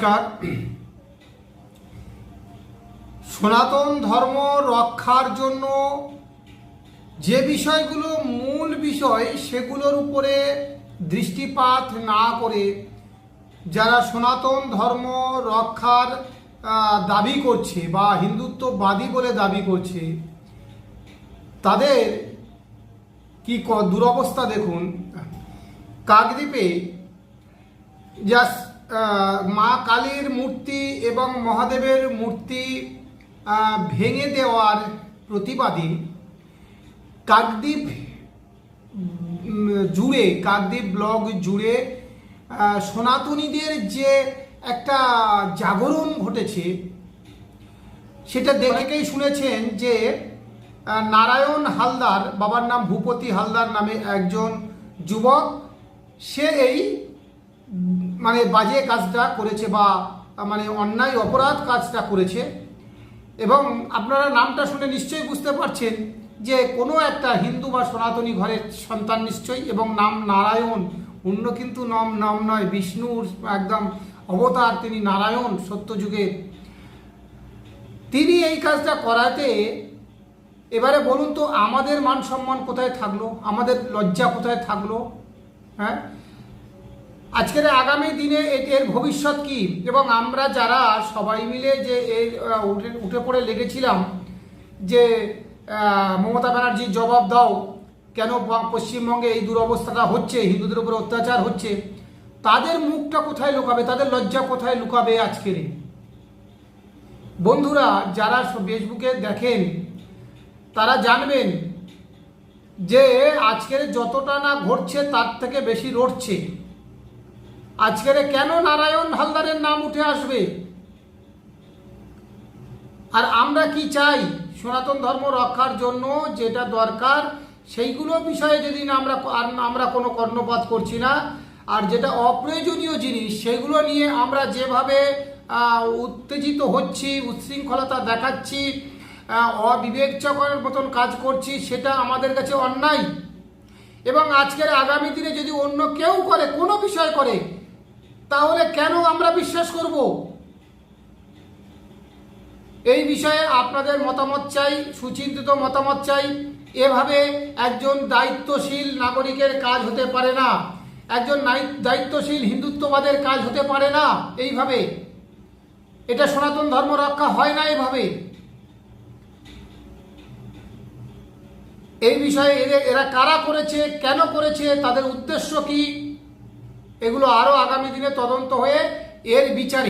নমস্কার। সনাতন ধর্ম রক্ষার জন্য যে বিষয়গুলো মূল বিষয় সেগুলোর উপরে দৃষ্টিপাত না করে যারা সনাতন ধর্ম রক্ষার দাবি করছে বা হিন্দুত্ববাদী বলে দাবি করছে তাদের কি দুরবস্থা দেখুন। কাকদ্বীপে যা মা কালীর মূর্তি এবং মহাদেবের মূর্তি ভেঙে দেওয়ার প্রতিবাদী কাকদ্বীপ ব্লক জুড়ে সনাতনীদের যে একটা জাগরণ ঘটেছে সেটা দেখেই শুনেছেন যে নারায়ণ হালদার, বাবার নাম ভূপতি হালদার নামে একজন যুবক, সে এই বাজে কাজটা করেছে বা অন্যায় অপরাধ কাজটা করেছে। এবং আপনারা নামটা শুনে নিশ্চয়ই বুঝতে পারছেন যে কোনো একটা হিন্দু বা সনাতনী ঘরের সন্তান নিশ্চয়ই, এবং নাম নারায়ণ, অন্য কিন্তু নাম নয়, বিষ্ণুর একদম অবতার তিনি নারায়ণ সত্যযুগে। তিনি এই কাজটা করাতে এবারে বলুন তো আমাদের মান সম্মান কোথায় থাকলো, আমাদের লজ্জা কোথায় থাকলো? হ্যাঁ, আজকের আগামী দিনে এর ভবিষ্যৎ কি? এবং আমরা যারা সবাই মিলে যে উঠে পড়ে লেগেছিলাম যে মমতা ব্যানার্জি জবাব দাও, কেন পশ্চিমবঙ্গে এই দুরবস্থাটা হচ্ছে, হিন্দুদের উপরে অত্যাচার হচ্ছে, তাদের মুখটা কোথায় লুকাবে, তাদের লজ্জা কোথায় লুকাবে? আজকের বন্ধুরা যারা ফেসবুকে দেখেন তারা জানবেন যে আজকের যতটা না ঘটছে তার থেকে বেশি রটছে। আজকের কেন নারায়ণ হালদারের নাম উঠে আসবে? আর আমরা কি চাই? সনাতন ধর্ম রক্ষার জন্য যেটা দরকার সেইগুলো বিষয়ে যেদিন আমরা কোনো কর্ণপাত করছি না, আর যেটা অপ্রয়োজনীয় জিনিস সেগুলো নিয়ে আমরা যেভাবে উত্তেজিত হচ্ছি, উচ্ছৃঙ্খলতা দেখাচ্ছি, অবিবেচকের মতন কাজ করছি, সেটা আমাদের কাছে অন্যায়। এবং আজকের আগামী দিনে যদি অন্য কেউ করে, কোনো বিষয় করে, তাহলে কেন আমরা বিশ্বাস করব? এই বিষয়ে আপনাদের মতামত চাই, সুচিন্তিত মতামত চাই। এভাবে একজন দায়িত্বশীল নাগরিকের কাজ হতে পারে না, একজন দায়িত্বশীল হিন্দুত্ববাদের কাজ হতে পারে না। এইভাবে এটা সনাতন ধর্ম রক্ষা হয় না। এভাবে এই বিষয়ে এরা কারা করেছে, কেন করেছে, তাদের উদ্দেশ্য কি, এগুলো আরো আগামী দিনে তদন্ত হয়ে এর বিচার